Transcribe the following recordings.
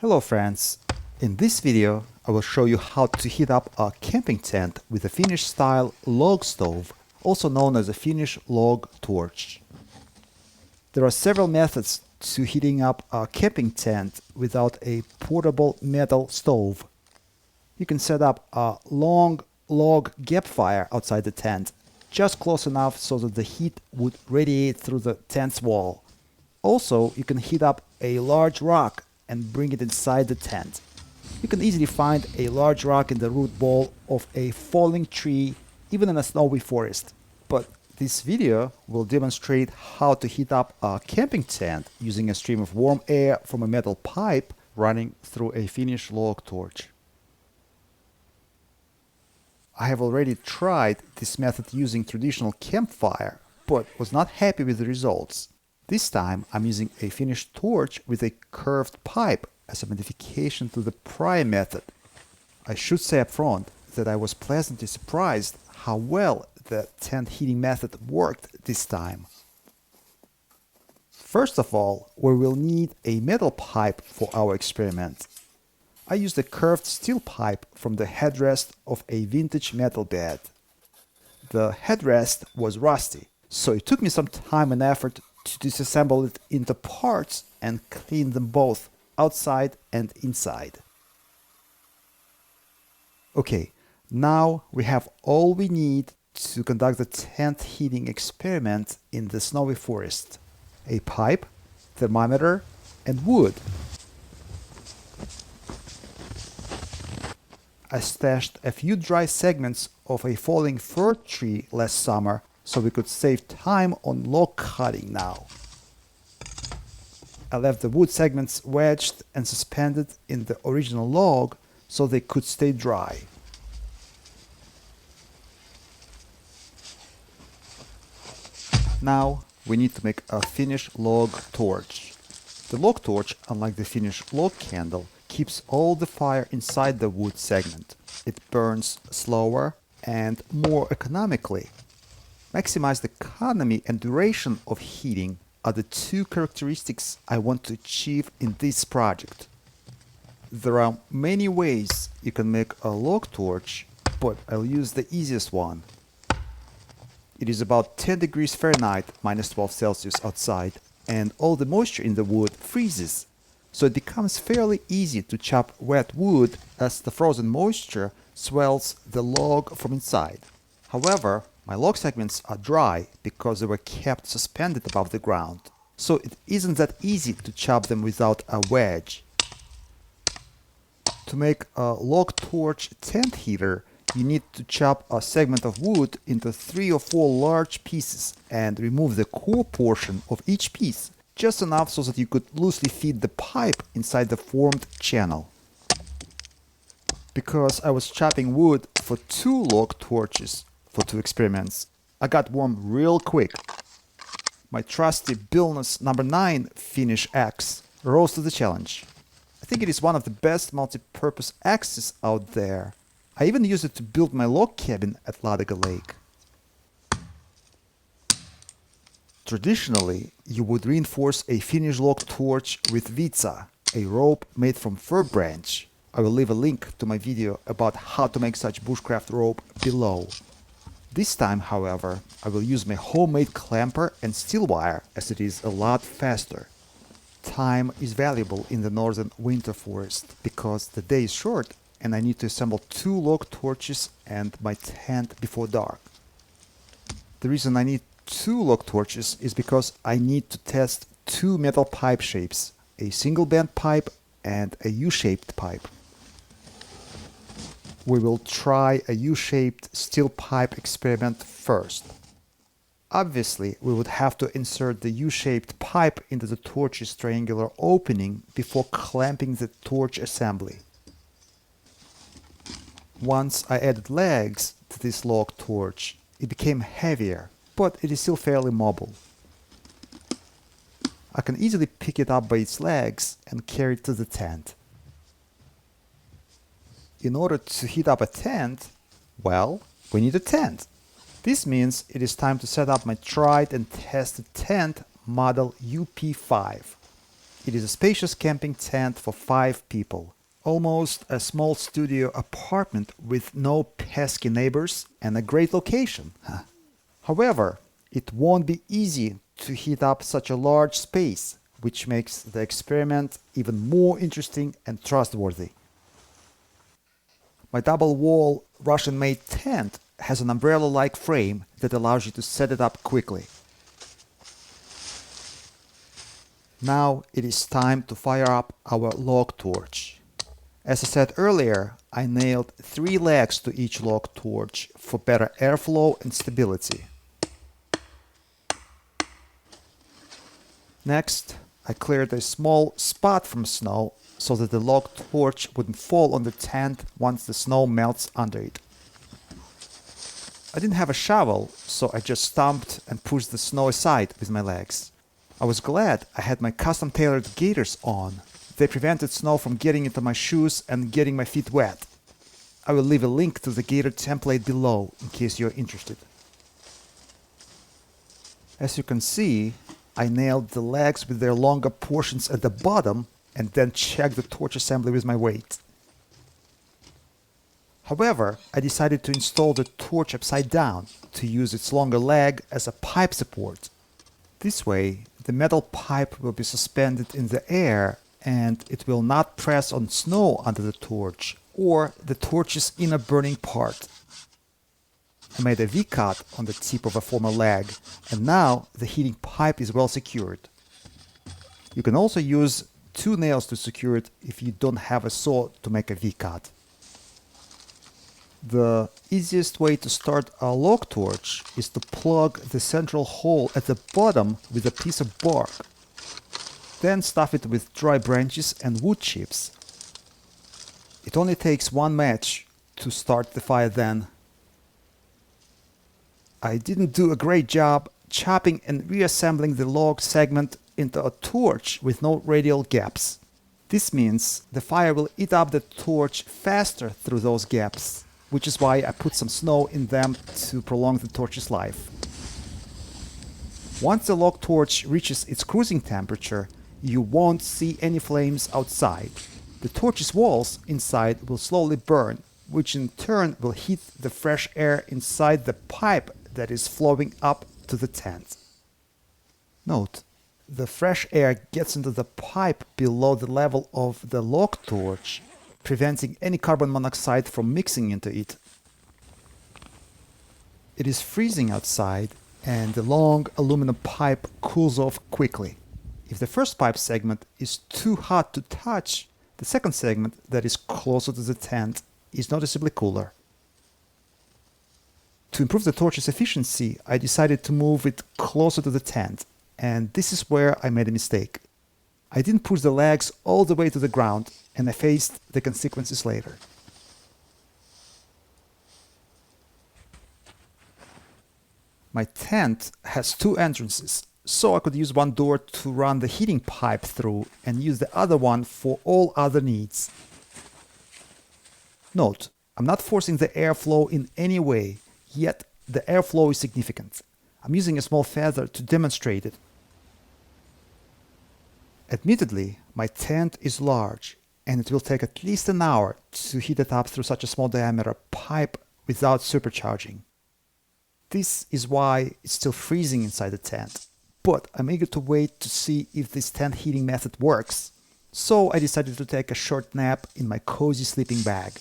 Hello friends! In this video I will show you how to heat up a camping tent with a Finnish style log stove, also known as a Finnish log torch. There are several methods to heating up a camping tent without a portable metal stove. You can set up a long log gap fire outside the tent, just close enough so that the heat would radiate through the tent's wall. Also, you can heat up a large rock and bring it inside the tent. You can easily find a large rock in the root ball of a falling tree, even in a snowy forest. But this video will demonstrate how to heat up a camping tent using a stream of warm air from a metal pipe running through a Finnish log torch. I have already tried this method using traditional campfire, but was not happy with the results. This time I'm using a Finnish torch with a curved pipe as a modification to the prior method. I should say up front that I was pleasantly surprised how well the tent heating method worked this time. First of all, we will need a metal pipe for our experiment. I used a curved steel pipe from the headrest of a vintage metal bed. The headrest was rusty, so it took me some time and effort to disassemble it into parts and clean them both outside and inside. Okay, now we have all we need to conduct the tent heating experiment in the snowy forest: a pipe, thermometer, and wood. I stashed a few dry segments of a falling fir tree last summer so we could save time on log cutting now. I left the wood segments wedged and suspended in the original log so they could stay dry. Now we need to make a Finnish log torch. The log torch, unlike the Finnish log candle, keeps all the fire inside the wood segment. It burns slower and more economically. Maximize the economy and duration of heating are the two characteristics I want to achieve in this project. There are many ways you can make a log torch, but I'll use the easiest one. It is about 10 degrees Fahrenheit, minus 12 Celsius outside, and all the moisture in the wood freezes, so it becomes fairly easy to chop wet wood as the frozen moisture swells the log from inside. However, my log segments are dry because they were kept suspended above the ground, so it isn't that easy to chop them without a wedge. To make a log torch tent heater, you need to chop a segment of wood into 3 or 4 large pieces and remove the core portion of each piece, just enough so that you could loosely feed the pipe inside the formed channel. Because I was chopping wood for 2 log torches for 2 experiments, I got warm real quick. My trusty Billness No. 9 Finnish axe rose to the challenge. I think it is one of the best multi-purpose axes out there. I even used it to build my log cabin at Ladoga Lake. Traditionally, you would reinforce a Finnish log torch with vitsa, a rope made from fir branch. I will leave a link to my video about how to make such bushcraft rope below. This time, however, I will use my homemade clamper and steel wire as it is a lot faster. Time is valuable in the northern winter forest because the day is short and I need to assemble 2 log torches and my tent before dark. The reason I need 2 log torches is because I need to test 2 metal pipe shapes, a single bent pipe and a U-shaped pipe. We will try a U-shaped steel pipe experiment first. Obviously, we would have to insert the U-shaped pipe into the torch's triangular opening before clamping the torch assembly. Once I added legs to this log torch, it became heavier, but it is still fairly mobile. I can easily pick it up by its legs and carry it to the tent. In order to heat up a tent, well, we need a tent. This means it is time to set up my tried and tested tent model UP5. It is a spacious camping tent for 5 people. Almost a small studio apartment with no pesky neighbors and a great location. However, it won't be easy to heat up such a large space, which makes the experiment even more interesting and trustworthy. My double-wall Russian-made tent has an umbrella-like frame that allows you to set it up quickly. Now it is time to fire up our log torch. As I said earlier, I nailed 3 legs to each log torch for better airflow and stability. Next, I cleared a small spot from snow so that the log torch wouldn't fall on the tent once the snow melts under it. I didn't have a shovel, so I just stomped and pushed the snow aside with my legs. I was glad I had my custom-tailored gaiters on. They prevented snow from getting into my shoes and getting my feet wet. I will leave a link to the gaiter template below in case you're interested. As you can see, I nailed the legs with their longer portions at the bottom and then checked the torch assembly with my weight. However, I decided to install the torch upside down to use its longer leg as a pipe support. This way, the metal pipe will be suspended in the air and it will not press on snow under the torch or the torch's inner burning part. I made a V-cut on the tip of a former leg, and now the heating pipe is well secured. You can also use 2 nails to secure it if you don't have a saw to make a V-cut. The easiest way to start a log torch is to plug the central hole at the bottom with a piece of bark. Then stuff it with dry branches and wood chips. It only takes 1 match to start the fire then. I didn't do a great job chopping and reassembling the log segment into a torch with no radial gaps. This means the fire will eat up the torch faster through those gaps, which is why I put some snow in them to prolong the torch's life. Once the log torch reaches its cruising temperature, you won't see any flames outside. The torch's walls inside will slowly burn, which in turn will heat the fresh air inside the pipe that is flowing up to the tent. Note, the fresh air gets into the pipe below the level of the log torch, preventing any carbon monoxide from mixing into it. It is freezing outside, and the long aluminum pipe cools off quickly. If the first pipe segment is too hot to touch, the second segment that is closer to the tent is noticeably cooler. To improve the torch's efficiency, I decided to move it closer to the tent, and this is where I made a mistake. I didn't push the legs all the way to the ground, and I faced the consequences later. My tent has 2 entrances, so I could use one door to run the heating pipe through and use the other one for all other needs. Note, I'm not forcing the airflow in any way, yet the airflow is significant. I'm using a small feather to demonstrate it. Admittedly, my tent is large, and it will take at least an hour to heat it up through such a small diameter pipe without supercharging. This is why it's still freezing inside the tent, but I'm eager to wait to see if this tent heating method works, so I decided to take a short nap in my cozy sleeping bag.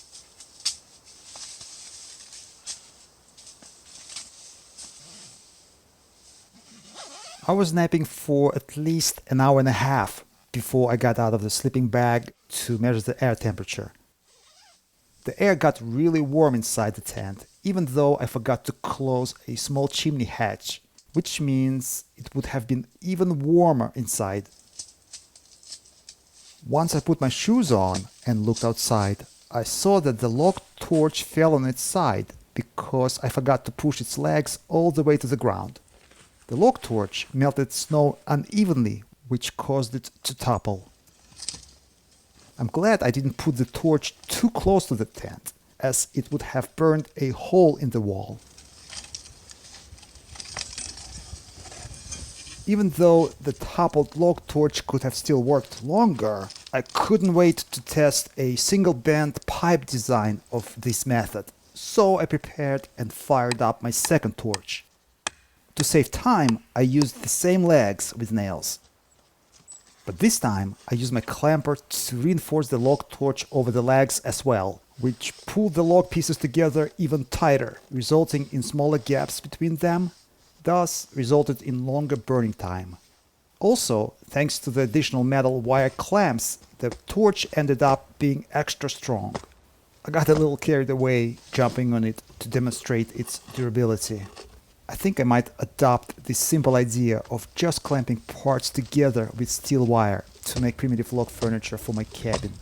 I was napping for at least an hour and a half before I got out of the sleeping bag to measure the air temperature. The air got really warm inside the tent, even though I forgot to close a small chimney hatch, which means it would have been even warmer inside. Once I put my shoes on and looked outside, I saw that the log torch fell on its side because I forgot to push its legs all the way to the ground. The log torch melted snow unevenly, which caused it to topple. I'm glad I didn't put the torch too close to the tent, as it would have burned a hole in the wall. Even though the toppled log torch could have still worked longer, I couldn't wait to test a single bent pipe design of this method, so I prepared and fired up my second torch. To save time, I used the same legs with nails. But this time, I used my clamper to reinforce the log torch over the legs as well, which pulled the log pieces together even tighter, resulting in smaller gaps between them, thus resulted in longer burning time. Also, thanks to the additional metal wire clamps, the torch ended up being extra strong. I got a little carried away jumping on it to demonstrate its durability. I think I might adopt this simple idea of just clamping parts together with steel wire to make primitive log furniture for my cabin.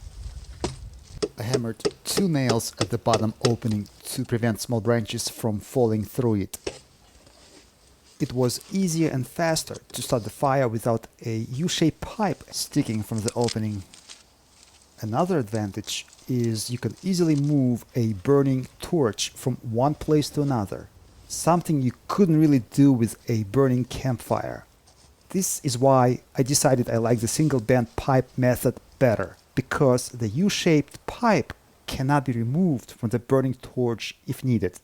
I hammered 2 nails at the bottom opening to prevent small branches from falling through it. It was easier and faster to start the fire without a U-shaped pipe sticking from the opening. Another advantage is you can easily move a burning torch from one place to another, something you couldn't really do with a burning campfire. This is why I decided I like the single bent pipe method better, because the U-shaped pipe cannot be removed from the burning torch if needed.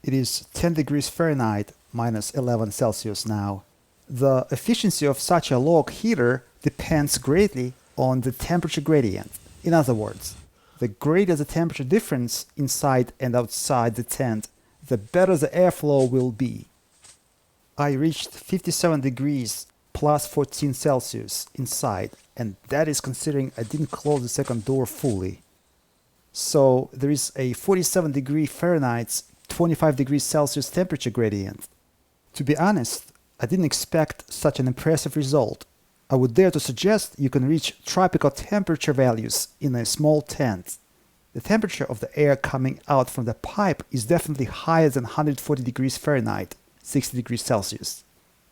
It is 10 degrees Fahrenheit, minus 11 Celsius now. The efficiency of such a log heater depends greatly on the temperature gradient. In other words, the greater the temperature difference inside and outside the tent, the better the airflow will be. I reached 57 degrees plus 14 Celsius inside, and that is considering I didn't close the second door fully. So there is a 47 degree Fahrenheit, 25 degrees Celsius temperature gradient. To be honest, I didn't expect such an impressive result. I would dare to suggest you can reach tropical temperature values in a small tent. The temperature of the air coming out from the pipe is definitely higher than 140 degrees Fahrenheit, 60 degrees Celsius.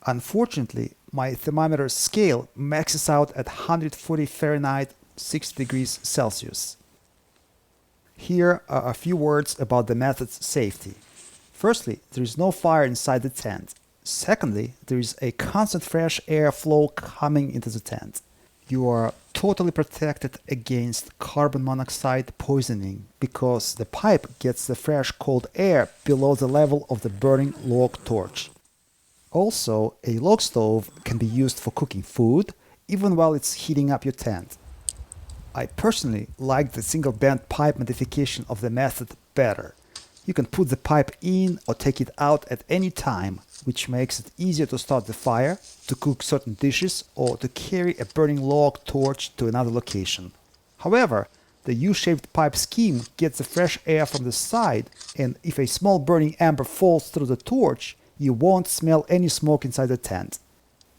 Unfortunately, my thermometer scale maxes out at 140 Fahrenheit, 60 degrees Celsius. Here are a few words about the method's safety. Firstly, there is no fire inside the tent. Secondly, there is a constant fresh air flow coming into the tent. You are totally protected against carbon monoxide poisoning because the pipe gets the fresh cold air below the level of the burning log torch. Also, a log stove can be used for cooking food even while it's heating up your tent. I personally like the single bent pipe modification of the method better. You can put the pipe in or take it out at any time, which makes it easier to start the fire, to cook certain dishes, or to carry a burning log torch to another location. However, the U-shaped pipe scheme gets the fresh air from the side, and if a small burning ember falls through the torch, you won't smell any smoke inside the tent.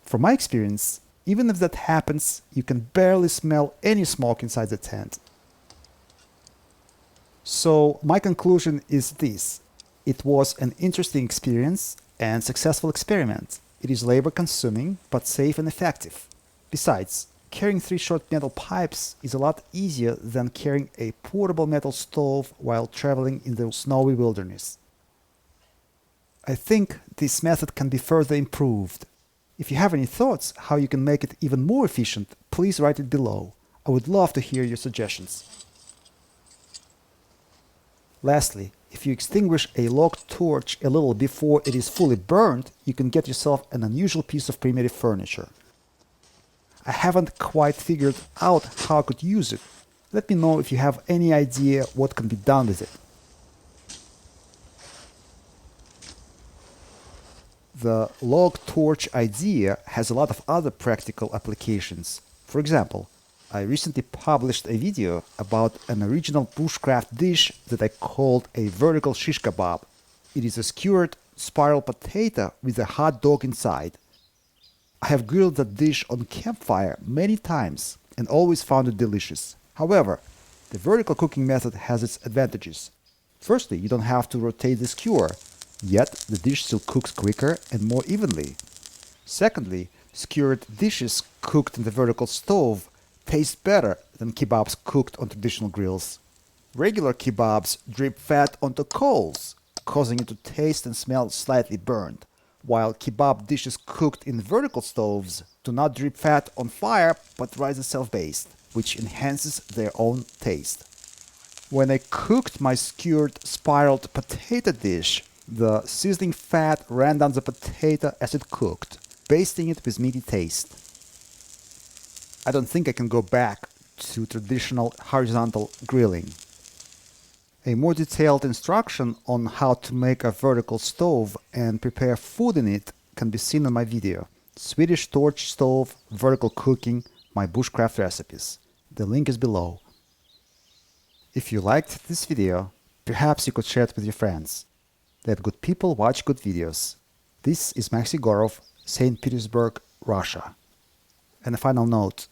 From my experience, even if that happens, you can barely smell any smoke inside the tent. So my conclusion is this. It was an interesting experience and successful experiment. It is labor consuming, but safe and effective. Besides, carrying 3 short metal pipes is a lot easier than carrying a portable metal stove while traveling in the snowy wilderness. I think this method can be further improved. If you have any thoughts how you can make it even more efficient, please write it below. I would love to hear your suggestions. Lastly, if you extinguish a log torch a little before it is fully burned, you can get yourself an unusual piece of primitive furniture. I haven't quite figured out how I could use it. Let me know if you have any idea what can be done with it. The log torch idea has a lot of other practical applications. For example, I recently published a video about an original bushcraft dish that I called a vertical shish kebab. It is a skewered spiral potato with a hot dog inside. I have grilled that dish on campfire many times and always found it delicious. However, the vertical cooking method has its advantages. Firstly, you don't have to rotate the skewer, yet the dish still cooks quicker and more evenly. Secondly, skewered dishes cooked in the vertical stove taste better than kebabs cooked on traditional grills. Regular kebabs drip fat onto coals, causing it to taste and smell slightly burned, while kebab dishes cooked in vertical stoves do not drip fat on fire but rise self-based, which enhances their own taste. When I cooked my skewered spiraled potato dish, the sizzling fat ran down the potato as it cooked, basting it with meaty taste. I don't think I can go back to traditional horizontal grilling. A more detailed instruction on how to make a vertical stove and prepare food in it can be seen on my video, Swedish Torch Stove Vertical Cooking, my bushcraft recipes. The link is below. If you liked this video, perhaps you could share it with your friends. Let good people watch good videos. This is Maxi Gorov, St. Petersburg, Russia. And a final note,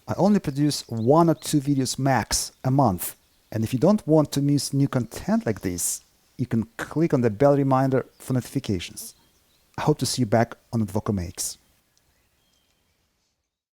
I only produce 1 or 2 videos max a month. And if you don't want to miss new content like this, you can click on the bell reminder for notifications. I hope to see you back on Advoko Makes.